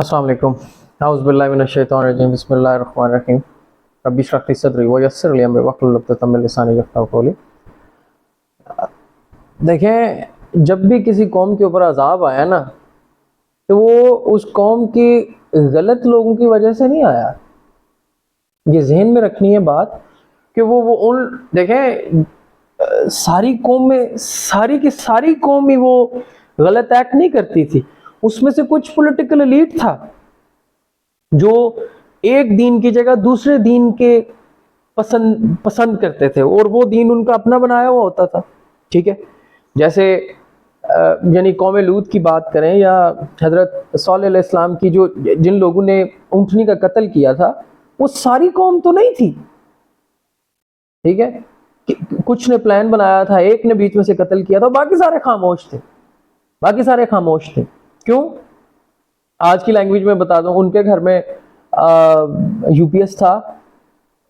السلام علیکم. اعوذ باللہ من الشیطان الرجیم. بسم اللہ الرحمن الرحیم. رب اشرح لی صدری ویسر لی امری واحلل عقدۃ من لسانی یفقہوا قولی. دیکھیں، جب بھی کسی قوم کے اوپر عذاب آیا نا تو وہ اس قوم کی غلط لوگوں کی وجہ سے نہیں آیا. یہ ذہن میں رکھنی ہے بات کہ وہ ان دیکھیں ساری قوم میں ساری کی ساری قوم ہی وہ غلط ایکٹ نہیں کرتی تھی. اس میں سے کچھ پولیٹیکل ایلیٹ تھا جو ایک دین کی جگہ دوسرے دین کے پسند کرتے تھے اور وہ دین ان کا اپنا بنایا ہوا ہوتا تھا. ٹھیک ہے، جیسے یعنی قوم لوط کی بات کریں یا حضرت صالح علیہ السلام کی جن لوگوں نے اونٹنی کا قتل کیا تھا، وہ ساری قوم تو نہیں تھی. ٹھیک ہے، کچھ نے پلان بنایا تھا، ایک نے بیچ میں سے قتل کیا تھا، باقی سارے خاموش تھے. کیوں؟ آج کی لینگویج میں بتا دوں، ان کے گھر میں یو پی ایس تھا،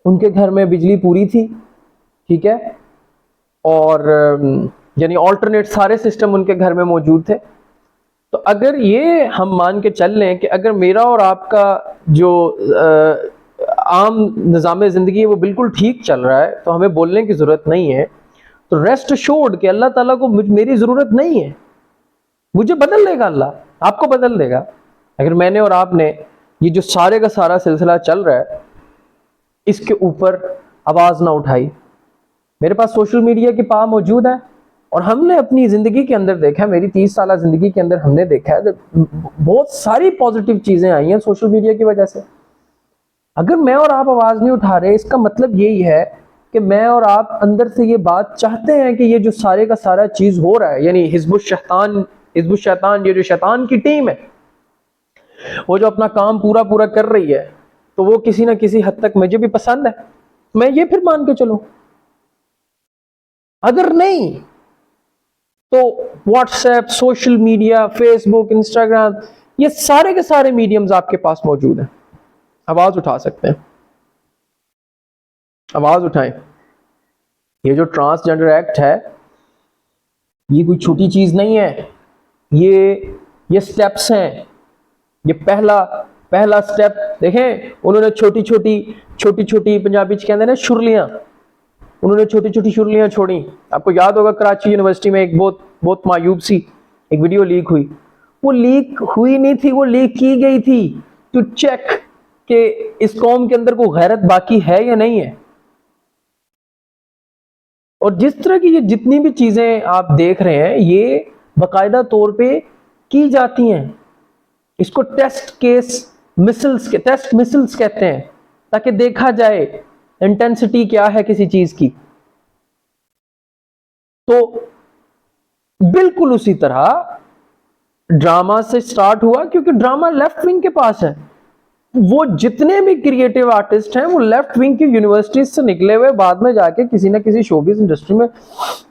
ان کے گھر میں بجلی پوری تھی. ٹھیک ہے، اور یعنی آلٹرنیٹ سارے سسٹم ان کے گھر میں موجود تھے. تو اگر یہ ہم مان کے چل لیں کہ اگر میرا اور آپ کا جو عام نظام زندگی ہے وہ بالکل ٹھیک چل رہا ہے تو ہمیں بولنے کی ضرورت نہیں ہے. تو ریسٹ ایشورڈ کہ اللہ تعالیٰ کو میری ضرورت نہیں ہے. مجھے بدل دے گا اللہ، آپ کو بدل دے گا. اگر میں نے اور آپ نے یہ جو سارے کا سارا سلسلہ چل رہا ہے اس کے اوپر آواز نہ اٹھائی. میرے پاس سوشل میڈیا کی پا موجود ہے اور ہم نے اپنی زندگی کے اندر دیکھا، میری 30 سالہ زندگی کے اندر ہم نے دیکھا ہے بہت ساری پازیٹیو چیزیں آئی ہیں سوشل میڈیا کی وجہ سے. اگر میں اور آپ آواز نہیں اٹھا رہے، اس کا مطلب یہی ہے کہ میں اور آپ اندر سے یہ بات چاہتے ہیں کہ یہ جو سارے کا سارا چیز ہو رہا ہے، یعنی حزب الشیطان یہ جو شیطان کی ٹیم ہے وہ جو اپنا کام پورا کر رہی ہے، تو وہ کسی نہ کسی حد تک مجھے بھی پسند ہے. میں یہ پھر مان کے چلوں. اگر نہیں تو WhatsApp, social media, Facebook, Instagram, یہ سارے کے سارے میڈیمز آپ کے پاس موجود ہیں. آواز اٹھا سکتے ہیں، آواز اٹھائیں. یہ جو ٹرانسجنڈر ایکٹ ہے یہ کوئی چھوٹی چیز نہیں ہے. یہ سٹیپس ہیں. یہ پہلا سٹیپ. دیکھیں انہوں نے چھوٹی چھوٹی پنجابی چ کہتے ہیں شرلیاں، انہوں نے چھوٹی شرلیاں چھوڑی. آپ کو یاد ہوگا کراچی یونیورسٹی میں ایک بہت معیوب سی ایک ویڈیو لیک ہوئی. وہ لیک ہوئی نہیں تھی، وہ لیک کی گئی تھی ٹو چیک کہ اس قوم کے اندر کوئی غیرت باقی ہے یا نہیں ہے. اور جس طرح کی یہ جتنی بھی چیزیں آپ دیکھ رہے ہیں یہ باقاعدہ طور پہ کی جاتی ہیں. اس کو ٹیسٹ مسلس کہتے ہیں، تاکہ دیکھا جائے انٹینسٹی کیا ہے کسی چیز کی. تو بالکل اسی طرح ڈراما سے سٹارٹ ہوا، کیونکہ ڈراما لیفٹ ونگ کے پاس ہے. وہ جتنے بھی کریٹو آرٹسٹ ہیں وہ لیفٹ ونگ کی یونیورسٹیز سے نکلے ہوئے بعد میں جا کے کسی نہ کسی شوبز انڈسٹری میں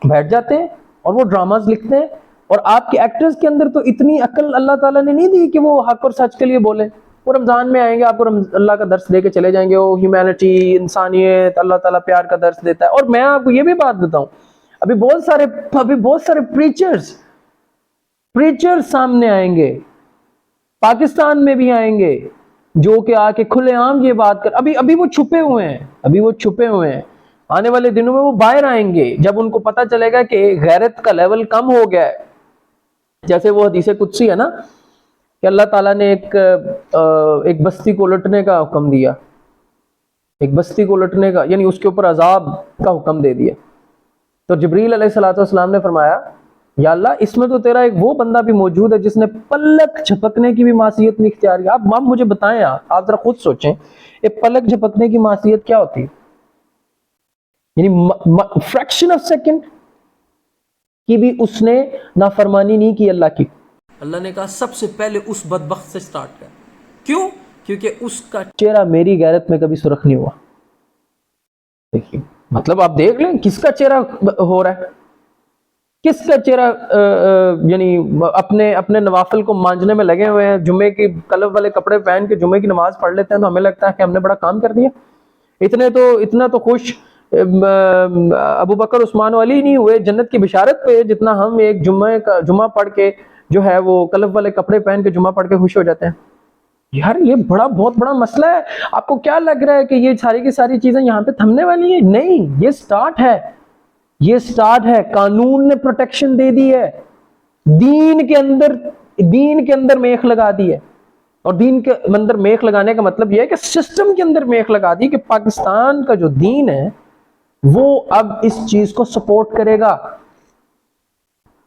بیٹھ جاتے ہیں اور وہ ڈراماز لکھتے ہیں. اور آپ کے ایکٹرز کے اندر تو اتنی عقل اللہ تعالیٰ نے نہیں دی کہ وہ حق اور سچ کے لیے بولیں. وہ رمضان میں آئیں گے، آپ کو اللہ کا درس دے کے چلے جائیں گے، وہ ہیومینٹی، انسانیت، اللہ تعالیٰ پیار کا درس دیتا ہے. اور میں آپ کو یہ بھی بات بتاؤں، ابھی بہت سارے پریچر سامنے آئیں گے، پاکستان میں بھی آئیں گے، جو کہ آ کے کھلے عام یہ بات کر. ابھی وہ چھپے ہوئے ہیں. آنے والے دنوں میں وہ باہر آئیں گے جب ان کو پتہ چلے گا کہ غیرت کا لیول کم ہو گیا ہے. جیسے وہ حدیث قدسی ہے نا کہ اللہ تعالیٰ نے ایک بستی کو لٹنے کا حکم دیا، ایک بستی کو لٹنے کا یعنی اس کے اوپر عذاب کا حکم دے دیا. تو جبریل علیہ السلام نے فرمایا یا اللہ اس میں تو تیرا ایک وہ بندہ بھی موجود ہے جس نے پلک جھپکنے کی بھی معصیت نہیں اختیار کی. آپ مجھے بتائیں، آپ ذرا خود سوچیں یہ پلک جھپکنے کی معصیت کیا ہوتی ہے؟ یعنی فریکشن آف سیکنڈ کی بھی اس نے نافرمانی نہیں کی اللہ کی. اللہ نے کہا سب سے پہلے اس بدبخت سے سٹارٹ کر. کیوں؟ کیونکہ اس کا چہرہ میری غیرت میں کبھی سرخ نہیں ہوا. دیکھیے مطلب آپ دیکھ لیں کس کا چہرہ ہو رہا ہے، کس کا چہرہ یعنی اپنے نوافل کو مانجنے میں لگے ہوئے ہیں، جمعے کی کلب والے کپڑے پہن کے جمعے کی نماز پڑھ لیتے ہیں تو ہمیں لگتا ہے کہ ہم نے بڑا کام کر دیا. اتنا تو خوش ابو بکر عثمان و علی نہیں ہوئے جنت کی بشارت پہ جتنا ہم ایک جمعہ پڑھ کے جو ہے وہ کلب والے کپڑے پہن کے جمعہ پڑھ کے خوش ہو جاتے ہیں. یار یہ بہت بڑا مسئلہ ہے. آپ کو کیا لگ رہا ہے کہ یہ ساری کی ساری چیزیں یہاں پہ تھمنے والی ہیں؟ نہیں، یہ سٹارٹ ہے، یہ سٹارٹ ہے. قانون نے پروٹیکشن دے دی ہے، دین کے اندر میخ لگا دی ہے. اور دین کے اندر میخ لگانے کا مطلب یہ ہے کہ سسٹم کے اندر میخ لگا دی کہ پاکستان کا جو دین ہے وہ اب اس چیز کو سپورٹ کرے گا.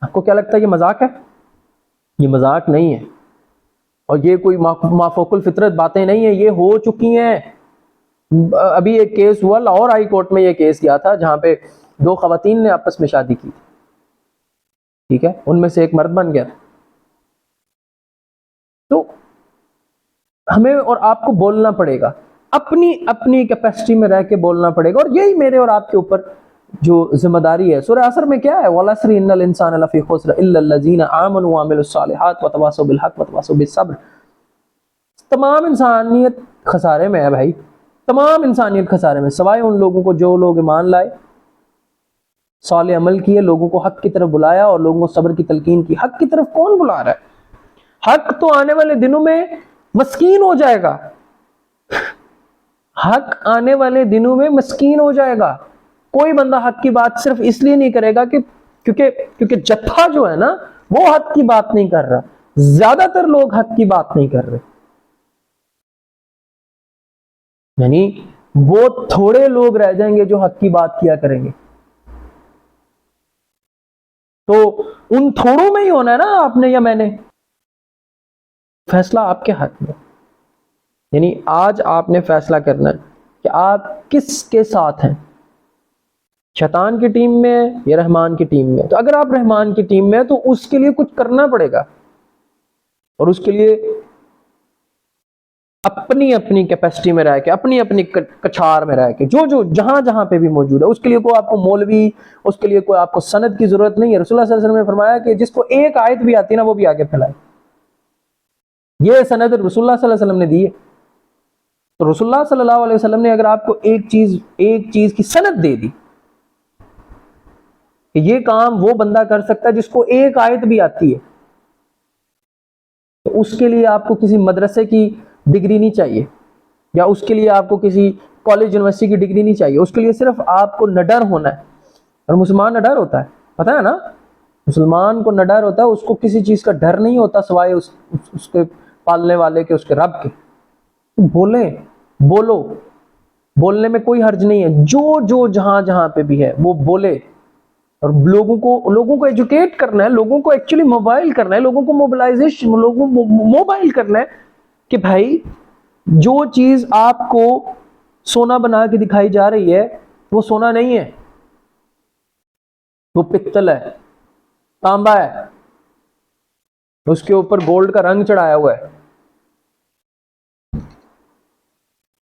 آپ کو کیا لگتا ہے یہ مذاق ہے؟ یہ مذاق نہیں ہے، اور یہ کوئی مافوق الفطرت باتیں نہیں ہیں، یہ ہو چکی ہیں. ابھی ایک کیس ہوا لاہور ہائی کورٹ میں، یہ کیس گیا تھا جہاں پہ دو خواتین نے آپس میں شادی کی تھی، ٹھیک ہے، ان میں سے ایک مرد بن گیا. تو ہمیں اور آپ کو بولنا پڑے گا، اپنی کیپیسٹی میں رہ کے بولنا پڑے گا. اور یہی میرے اور آپ کے اوپر جو ذمہ داری ہے. سورہ عصر میں کیا ہے؟ وَالْعَصْرِ إِنَّ الْإِنسَانَ لَفِي خُسْرٍ إِلَّا الَّذِينَ آمَنُوا وَعَمِلُوا الصَّالِحَاتِ وَتَوَاصَوْا بِالْحَقِّ وَتَوَاصَوْا بِالصَّبْرِ. تمام انسانیت خسارے میں ہے بھائی، تمام انسانیت خسارے میں، سوائے ان لوگوں کو جو لوگ ایمان لائے، صالح عمل کیے، لوگوں کو حق کی طرف بلایا اور لوگوں کو صبر کی تلقین کی. حق کی طرف کون بلا رہا ہے؟ حق تو آنے والے دنوں میں مسکین ہو جائے گا، حق آنے والے دنوں میں مسکین ہو جائے گا. کوئی بندہ حق کی بات صرف اس لیے نہیں کرے گا کہ کیونکہ جتھا جو ہے نا وہ حق کی بات نہیں کر رہا. زیادہ تر لوگ حق کی بات نہیں کر رہے، یعنی وہ تھوڑے لوگ رہ جائیں گے جو حق کی بات کیا کریں گے. تو ان تھوڑوں میں ہی ہونا ہے نا آپ نے یا میں نے. فیصلہ آپ کے ہاتھ میں، یعنی آج آپ نے فیصلہ کرنا ہے کہ آپ کس کے ساتھ ہیں، شیطان کی ٹیم میں یا رحمان کی ٹیم میں. تو اگر آپ رحمان کی ٹیم میں ہیں تو اس کے لیے کچھ کرنا پڑے گا، اور اس کے لیے اپنی کیپیسٹی میں رہ کے، اپنی کچھار میں رہ کے، جو جہاں پہ بھی موجود ہے، اس کے لیے کوئی آپ کو مولوی، اس کے لیے کوئی آپ کو سند کی ضرورت نہیں ہے. رسول اللہ صلی اللہ علیہ وسلم نے فرمایا کہ جس کو ایک آیت بھی آتی ہے نا وہ بھی آگے پھیلائے. یہ سند رسول اللہ صلی اللہ علیہ وسلم نے دی ہے. تو رسول اللہ صلی اللہ علیہ وسلم نے اگر آپ کو ایک چیز کی سند دے دی کہ یہ کام وہ بندہ کر سکتا ہے جس کو ایک آیت بھی آتی ہے، تو اس کے لیے آپ کو کسی مدرسے کی ڈگری نہیں چاہیے، یا اس کے لیے آپ کو کسی کالج یونیورسٹی کی ڈگری نہیں چاہیے. اس کے لیے صرف آپ کو نڈر ہونا ہے. اور مسلمان نڈر ہوتا ہے، پتہ ہے نا، مسلمان کو نڈر ہوتا ہے، اس کو کسی چیز کا ڈر نہیں ہوتا سوائے اس کے پالنے والے کے، اس کے رب کے. بولو، بولنے میں کوئی حرج نہیں ہے. جو جہاں پہ بھی ہے وہ بولے، اور لوگوں کو ایجوکیٹ کرنا ہے، لوگوں کو ایکچولی موبائل کرنا ہے، لوگوں کو موبلائزیشن، لوگوں کو موبائل کرنا ہے کہ بھائی جو چیز آپ کو سونا بنا کے دکھائی جا رہی ہے وہ سونا نہیں ہے، وہ پتل ہے، تانبا ہے، اس کے اوپر گولڈ کا رنگ چڑھایا ہوا ہے.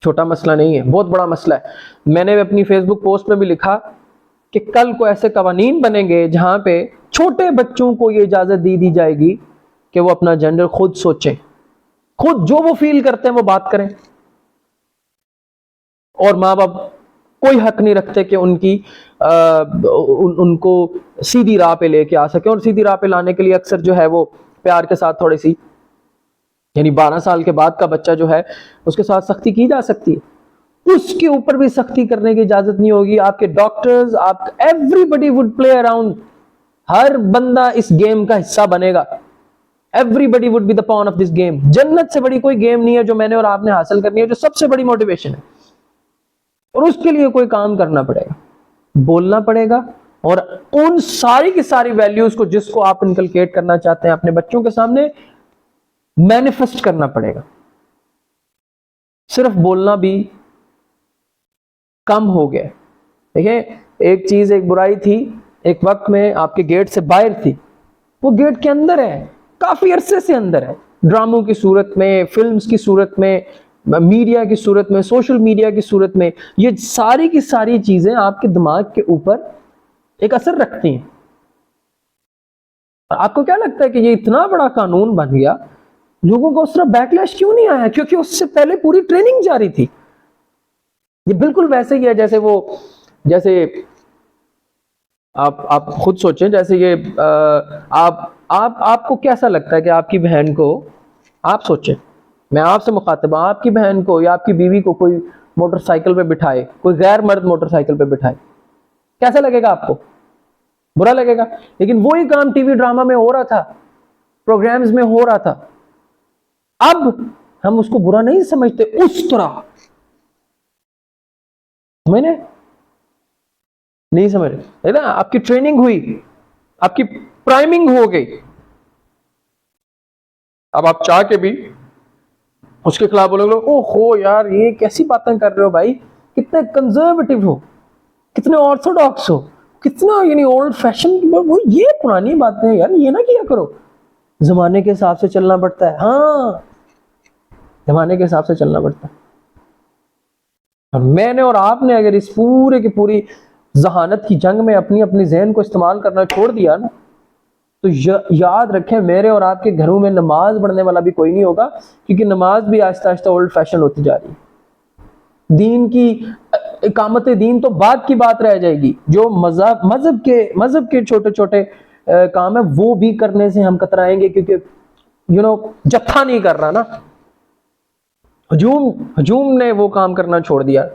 چھوٹا مسئلہ نہیں ہے، بہت بڑا مسئلہ ہے. میں نے اپنی فیس بک پوسٹ میں بھی لکھا کہ کل کو ایسے قوانین بنیں گے جہاں پہ چھوٹے بچوں کو یہ اجازت دی جائے گی کہ وہ اپنا جنڈر خود سوچیں، خود جو وہ فیل کرتے ہیں وہ بات کریں، اور ماں باپ کوئی حق نہیں رکھتے کہ ان کو سیدھی راہ پہ لے کے آ سکیں. اور سیدھی راہ پہ لانے کے لیے اکثر جو ہے وہ پیار کے ساتھ تھوڑی سی، یعنی 12 سال کے بعد کا بچہ جو ہے اس کے ساتھ سختی کی جا سکتی ہے، اس کے اوپر بھی سختی کرنے کی اجازت نہیں ہوگی. آپ کے doctors, everybody would play around, ہر بندہ اس گیم کا حصہ بنے گا. Everybody would be the pawn of this game. جنت سے بڑی کوئی گیم نہیں ہے جو میں نے اور آپ نے حاصل کرنی ہے، جو سب سے بڑی موٹیویشن ہے. اور اس کے لیے کوئی کام کرنا پڑے گا، بولنا پڑے گا، اور ان ساری کی ساری ویلیوز کو جس کو آپ انکلکیٹ کرنا چاہتے ہیں اپنے بچوں کے سامنے مینیفیسٹ کرنا پڑے گا. صرف بولنا بھی کم ہو گیا. دیکھیں ایک چیز، ایک برائی تھی ایک وقت میں آپ کے گیٹ سے باہر تھی، وہ گیٹ کے اندر ہے، کافی عرصے سے اندر ہے، ڈراموں کی صورت میں، فلمز کی صورت میں، میڈیا کی صورت میں، سوشل میڈیا کی صورت میں. یہ ساری کی ساری چیزیں آپ کے دماغ کے اوپر ایک اثر رکھتی ہیں. اور آپ کو کیا لگتا ہے کہ یہ اتنا بڑا قانون بن گیا، لوگوں کو اس طرح بیک لیش کیوں نہیں آیا؟ کیونکہ اس سے پہلے پوری ٹریننگ جاری تھی. یہ بالکل ویسے ہی ہے جیسے آپ خود سوچیں، جیسے یہ آپ کو کیسا لگتا ہے کہ آپ کی بہن کو، آپ سوچیں میں آپ سے مخاطب ہوں، آپ کی بہن کو یا آپ کی بیوی کو کوئی موٹر سائیکل پہ بٹھائے، کوئی غیر مرد موٹر سائیکل پہ بٹھائے، کیسا لگے گا آپ کو؟ برا لگے گا. لیکن وہی کام ٹی وی ڈرامہ میں ہو رہا تھا، پروگرامز میں ہو رہا تھا. اب ہم اس کو برا نہیں سمجھتے اس طرح. میں نے نہیں سمجھ رہے نا، آپ کی ٹریننگ ہوئی، آپ کی پرائمنگ ہو گئی. اب آپ چاہ کے بھی اس کے خلاف بولو گے، او ہو یار یہ کیسی باتیں کر رہے ہو بھائی، کتنے کنزرویٹو ہو، کتنے آرتھوڈاکس ہو، کتنا یعنی اولڈ فیشن، یہ پرانی باتیں ہیں یار، یہ نہ کیا کرو. زمانے کے حساب سے چلنا پڑتا ہے. ہاں زمانے کے حساب سے چلنا پڑتا ہے. اور میں نے اور آپ نے اگر اس پورے کی پوری ذہانت کی جنگ میں اپنی اپنی ذہن کو استعمال کرنا چھوڑ دیا نا، تو یاد رکھیں میرے اور آپ کے گھروں میں نماز پڑھنے والا بھی کوئی نہیں ہوگا، کیونکہ نماز بھی آہستہ آہستہ اولڈ فیشن ہوتی جا رہی ہے. دین کی اقامت دین تو بعد کی بات رہ جائے گی. جو مذہب کے چھوٹے چھوٹے کام ہیں وہ بھی کرنے سے ہم کترائیں گے، کیونکہ جتھا نہیں کر رہا نا. ہجوم نے وہ کام کرنا چھوڑ دیا.